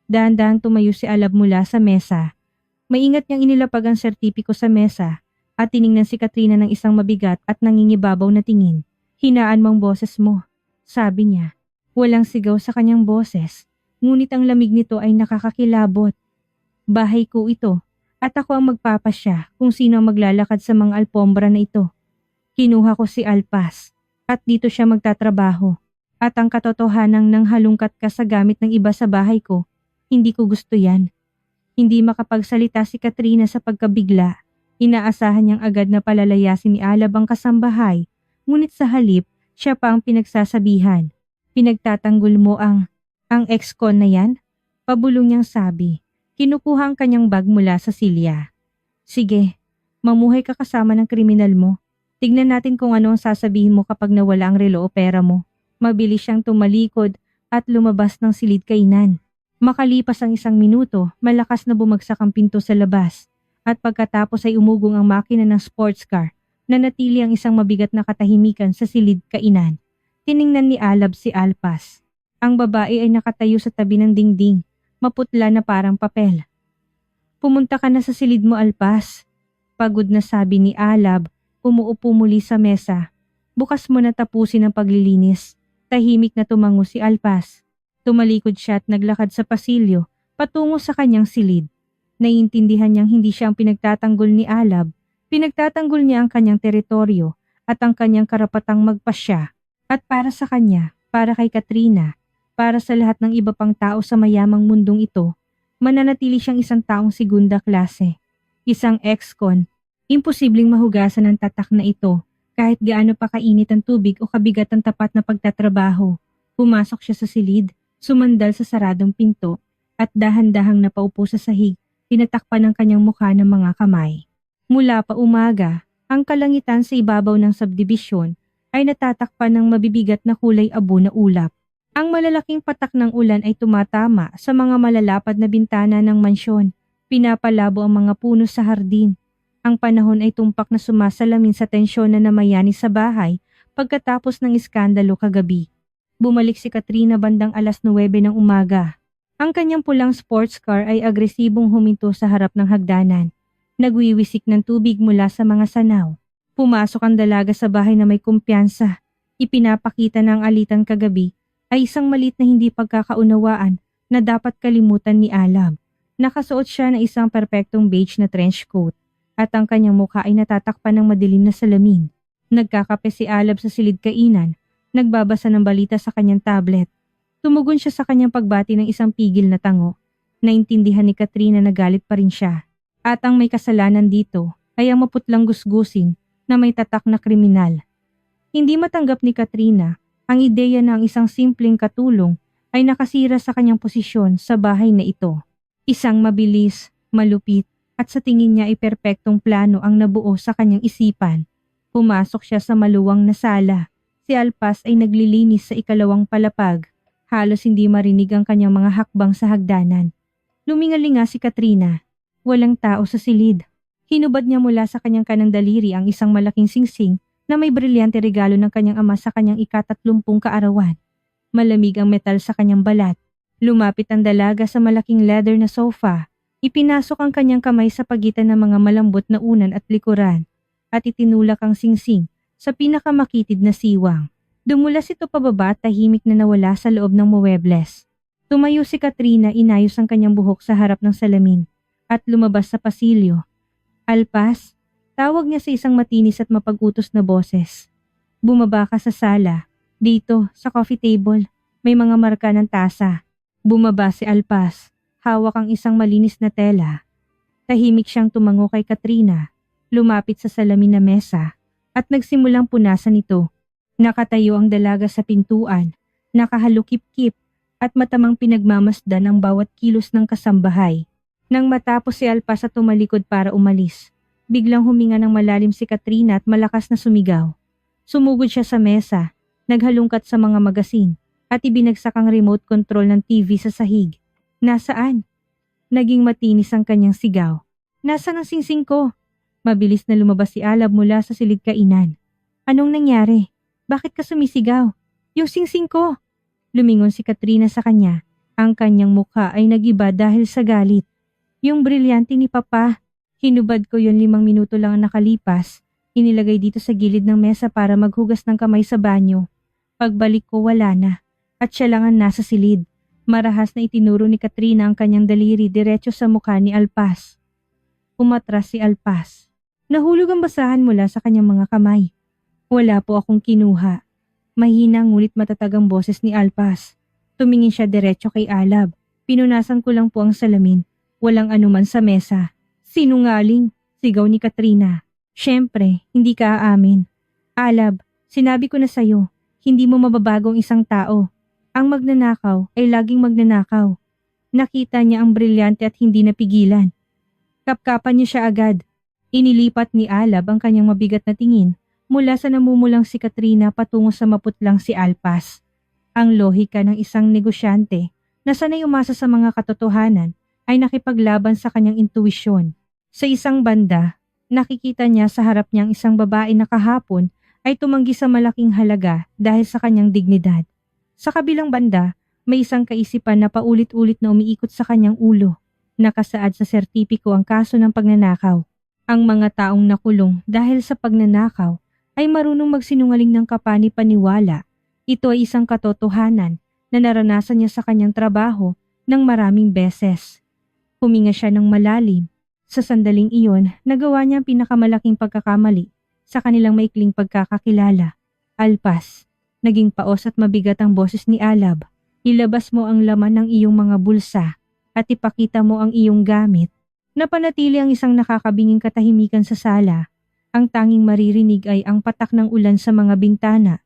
Dahan-dahan tumayo si Alab mula sa mesa. Maingat niyang inilapag ang sertipiko sa mesa At tiningnan si Katrina ng isang mabigat at nangingibabaw na tingin. Hinaan mo ang boses mo, sabi niya. Walang sigaw sa kanyang boses, ngunit ang lamig nito ay nakakakilabot. Bahay ko ito, at ako ang magpapasya kung sino ang maglalakad sa mga alpombra na ito. Kinuha ko si Alpas, at dito siya magtatrabaho. At ang katotohanang nang halungkat ka sa gamit ng iba sa bahay ko, hindi ko gusto yan. Hindi makapagsalita si Katrina sa pagkabigla. Inaasahan niyang agad na palalayasin ni Alab ang kasambahay, ngunit sa halip, siya pa ang pinagsasabihan. Pinagtatanggol mo ang ex-con na yan? Pabulong niyang sabi. Kinukuha ang kanyang bag mula sa silya. Sige, mamuhay ka kasama ng kriminal mo. Tignan natin kung ano ang sasabihin mo kapag nawala ang relo o pera mo. Mabilis siyang tumalikod at lumabas ng silid kainan. Makalipas ang 1 minuto, malakas na bumagsak ang pinto sa labas. At pagkatapos ay umugong ang makina ng sports car, nanatili ang isang mabigat na katahimikan sa silid kainan. Tiningnan ni Alab si Alpas. Ang babae ay nakatayo sa tabi ng dingding, maputla na parang papel. Pumunta ka na sa silid mo, Alpas. Pagod na sabi ni Alab, umuupo muli sa mesa. Bukas mo na tapusin ang paglilinis. Tahimik na tumango si Alpas. Tumalikod siya at naglakad sa pasilyo, patungo sa kanyang silid. Naiintindihan niyang hindi siya ang pinagtatanggol ni Alab. Pinagtatanggol niya ang kanyang teritoryo at ang kanyang karapatang magpasya. At para sa kanya, para kay Katrina, para sa lahat ng iba pang tao sa mayamang mundong ito, mananatili siyang isang taong segunda klase. Isang ex-con. Imposibleng mahugasan ang tatak na ito kahit gaano pa kainit ang tubig o kabigat ang tapat na pagtatrabaho. Pumasok siya sa silid, sumandal sa saradong pinto, at dahan-dahang napaupo sa sahig, tinatakpan ng kanyang mukha ng mga kamay. Mula pa umaga, ang kalangitan sa ibabaw ng subdivision ay natatakpan ng mabibigat na kulay abo na ulap. Ang malalaking patak ng ulan ay tumatama sa mga malalapad na bintana ng mansyon. Pinapalabo ang mga puno sa hardin. Ang panahon ay tumpak na sumasalamin sa tensyon na namayani sa bahay pagkatapos ng iskandalo kagabi. Bumalik si Katrina bandang 9:00 ng umaga. Ang kanyang pulang sports car ay agresibong huminto sa harap ng hagdanan. Nagwiwisik ng tubig mula sa mga sanaw. Pumasok ang dalaga sa bahay na may kumpiyansa. Ipinapakita na ang alitan kagabi ay isang malit na hindi pagkakaunawaan na dapat kalimutan ni Alab. Nakasuot siya ng isang perpektong beige na trench coat. At ang kanyang mukha ay natatakpan ng madilim na salamin. Nagkakape si Alab sa silid kainan, nagbabasa ng balita sa kanyang tablet. Tumugon siya sa kanyang pagbati ng isang pigil na tango. Naintindihan ni Katrina na galit pa rin siya. At ang may kasalanan dito ay ang maputlang gusgusin na may tatak na kriminal. Hindi matanggap ni Katrina ang ideya na ang isang simpleng katulong ay nakasira sa kanyang posisyon sa bahay na ito. Isang mabilis, malupit, at sa tingin niya ay perpektong plano ang nabuo sa kanyang isipan. Pumasok siya sa maluwang na sala. Si Alpas ay naglilinis sa 2nd palapag. Halos hindi marinig ang kanyang mga hakbang sa hagdanan. Lumingalinga si Katrina. Walang tao sa silid. Hinubad niya mula sa kanyang kanang daliri ang isang malaking singsing na may brilyante regalo ng kanyang ama sa kanyang ika-30 kaarawan. Malamig ang metal sa kanyang balat. Lumapit ang dalaga sa malaking leather na sofa. Ipinasok ang kanyang kamay sa pagitan ng mga malambot na unan at likuran at itinulak ang singsing sa pinakamakitid na siwang. Dumulas ito pababa at tahimik na nawala sa loob ng muebles. Tumayo si Katrina, inayos ang kanyang buhok sa harap ng salamin at lumabas sa pasilyo. Alpas, tawag niya sa isang matinis at mapag-utos na boses. Bumaba ka sa sala. Dito, sa coffee table, may mga marka ng tasa. Bumaba si Alpas. Hawak ang isang malinis na tela. Tahimik siyang tumango kay Katrina, lumapit sa salamin na mesa, at nagsimulang punasan ito. Nakatayo ang dalaga sa pintuan, nakahalukip-kip, at matamang pinagmamasdan ang bawat kilos ng kasambahay. Nang matapos si Alpas at tumalikod para umalis, biglang huminga ng malalim si Katrina at malakas na sumigaw. Sumugod siya sa mesa, naghalungkat sa mga magasin, at ibinagsak ang remote control ng TV sa sahig. Nasaan? Naging matinis ang kanyang sigaw. Nasaan ang singsing ko? Mabilis na lumabas si Alab mula sa silid kainan. Anong nangyari? Bakit ka sumisigaw? Yung singsing ko! Lumingon si Katrina sa kanya. Ang kanyang mukha ay nagiba dahil sa galit. Yung brilyante ni Papa. Hinubad ko yun 5 minuto lang ang nakalipas. Inilagay dito sa gilid ng mesa para maghugas ng kamay sa banyo. Pagbalik ko wala na. At siya lang ang nasa silid. Marahas na itinuro ni Katrina ang kanyang daliri diretso sa mukha ni Alpas. Umatras si Alpas. Nahulog ang basahan mula sa kanyang mga kamay. Wala po akong kinuha. Mahina ngunit matatag ang boses ni Alpas. Tumingin siya diretso kay Alab. Pinunasan ko lang po ang salamin. Walang anuman sa mesa. Sinungaling, sigaw ni Katrina. Siyempre, hindi ka aamin. Alab, sinabi ko na sayo, hindi mo mababago ang isang tao. Ang magnanakaw ay laging magnanakaw. Nakita niya ang brilyante at hindi napigilan. Kapkapan niya siya agad. Inilipat ni Alab ang kanyang mabigat na tingin mula sa namumulang si Katrina patungo sa maputlang si Alpas. Ang lohika ng isang negosyante na sanay umasa sa mga katotohanan ay nakipaglaban sa kanyang intuwisyon. Sa isang banda, nakikita niya sa harap niyang isang babae na kahapon ay tumanggi sa malaking halaga dahil sa kanyang dignidad. Sa kabilang banda, may isang kaisipan na paulit-ulit na umiikot sa kanyang ulo. Nakasaad sa sertipiko ang kaso ng pagnanakaw. Ang mga taong nakulong dahil sa pagnanakaw ay marunong magsinungaling ng kapani-paniwala. Ito ay isang katotohanan na naranasan niya sa kanyang trabaho ng maraming beses. Huminga siya ng malalim. Sa sandaling iyon, nagawa niya ang pinakamalaking pagkakamali sa kanilang maikling pagkakakilala. Alpas. Naging paos at mabigat ang boses ni Alab. Ilabas mo ang laman ng iyong mga bulsa at ipakita mo ang iyong gamit. Napanatili ang isang nakakabinging katahimikan sa sala. Ang tanging maririnig ay ang patak ng ulan sa mga bintana.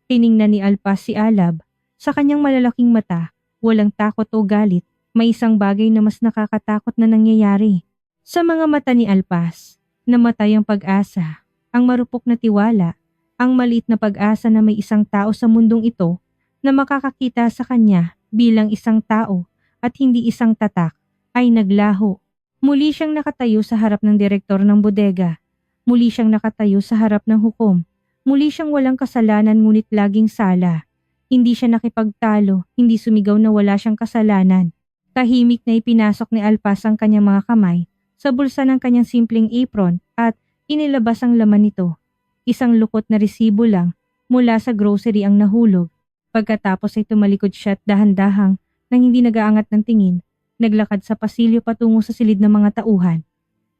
Tiningnan ni Alpas si Alab. Sa kanyang malalaking mata, walang takot o galit. May isang bagay na mas nakakatakot na nangyayari. Sa mga mata ni Alpas, namatay ang pag-asa, ang marupok na tiwala, ang maliit na pag-asa na may isang tao sa mundong ito na makakakita sa kanya bilang isang tao at hindi isang tatak ay naglaho. Muli siyang nakatayo sa harap ng direktor ng bodega. Muli siyang nakatayo sa harap ng hukom. Muli siyang walang kasalanan ngunit laging sala. Hindi siya nakipagtalo, hindi sumigaw na wala siyang kasalanan. Tahimik na ipinasok ni Alpas ang kanyang mga kamay sa bulsa ng kanyang simpleng apron at inilabas ang laman nito. Isang lukot na resibo lang mula sa grocery ang nahulog. Pagkatapos ay tumalikod siya at dahan-dahang nang hindi nag-aangat ng tingin, naglakad sa pasilyo patungo sa silid ng mga tauhan.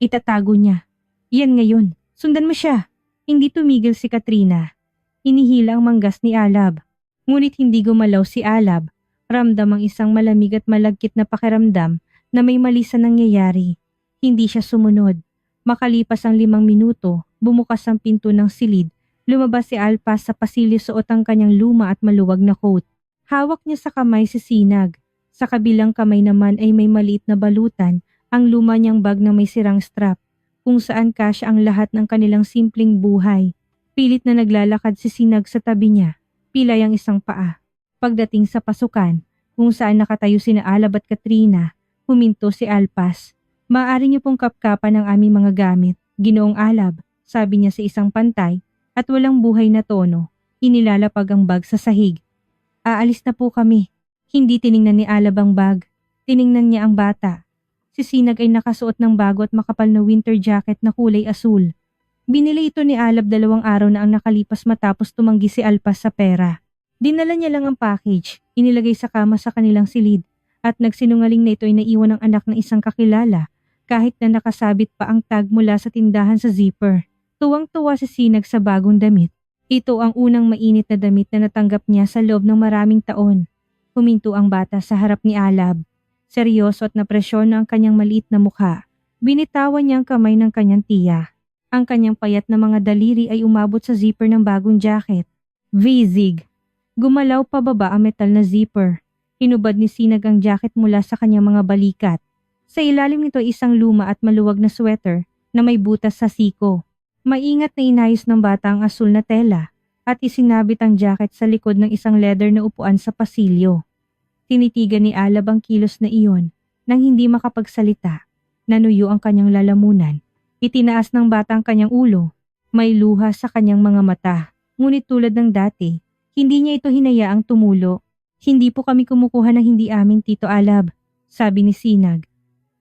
Itatago niya. Yan ngayon, sundan mo siya. Hindi tumigil si Katrina. Hinihila ang manggas ni Alab. Ngunit hindi gumalaw si Alab. Ramdam ang isang malamig at malagkit na pakiramdam na may mali sa nangyayari. Hindi siya sumunod. Makalipas ang 5 minuto, bumukas ang pinto ng silid. Lumabas si Alpas sa pasilyo suot ang kanyang luma at maluwag na coat. Hawak niya sa kamay si Sinag. Sa kabilang kamay naman ay may maliit na balutan, ang luma niyang bag na may sirang strap, kung saan kasya ang lahat ng kanilang simpleng buhay. Pilit na naglalakad si Sinag sa tabi niya, pilay ang isang paa. Pagdating sa pasukan, kung saan nakatayo sina Alab at Katrina, huminto si Alpas. Maaari niyo pong kapkapan ang aming mga gamit, Ginoong Alab, sabi niya sa isang pantay, at walang buhay na tono, inilalapag ang bag sa sahig. Aalis na po kami. Hindi tiningnan ni Alab ang bag, tiningnan niya ang bata. Si Sinag ay nakasuot ng bago at makapal na winter jacket na kulay asul. Binili ito ni Alab 2 araw na ang nakalipas matapos tumanggi si Alpas sa pera. Dinala niya lang ang package, inilagay sa kama sa kanilang silid, at nagsinungaling na ito ay naiwan ng anak ng isang kakilala, kahit na nakasabit pa ang tag mula sa tindahan sa zipper. Tuwang-tuwa si Sinag sa bagong damit. Ito ang unang mainit na damit na natanggap niya sa loob ng maraming taon. Huminto ang bata sa harap ni Alab. Seryoso at napresyon na ang kanyang maliit na mukha. Binitawan niya ang kamay ng kanyang tiya. Ang kanyang payat na mga daliri ay umabot sa zipper ng bagong jacket. V-zig. Gumalaw pababa ang metal na zipper. Hinubad ni Sinag ang jacket mula sa kanyang mga balikat. Sa ilalim nito ay isang luma at maluwag na sweater na may butas sa siko. Maingat na inayos ng bata ang asul na tela at isinabit ang jacket sa likod ng isang leather na upuan sa pasilyo. Tinitigan ni Alab ang kilos na iyon nang hindi makapagsalita. Nanuyo ang kanyang lalamunan. Itinaas ng bata ang kanyang ulo. May luha sa kanyang mga mata. Ngunit tulad ng dati, hindi niya ito hinayaang tumulo. Hindi po kami kumukuha ng hindi amin, Tito Alab, sabi ni Sinag.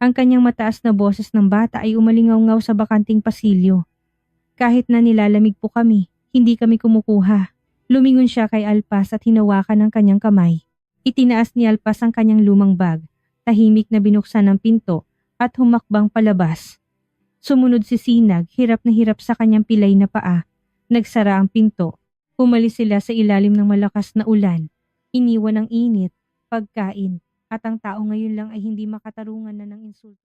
Ang kanyang mataas na boses ng bata ay umalingaw-ngaw sa bakanting pasilyo. Kahit na nilalamig po kami, hindi kami kumukuha. Lumingon siya kay Alpas at hinawakan ng kanyang kamay. Itinaas ni Alpas ang kanyang lumang bag, tahimik na binuksan ang pinto at humakbang palabas. Sumunod si Sinag, hirap na hirap sa kanyang pilay na paa. Nagsara ang pinto. Umalis sila sa ilalim ng malakas na ulan. Iniwan ang init, pagkain, at ang tao ngayon lang ay hindi makatarungan na ng insulto.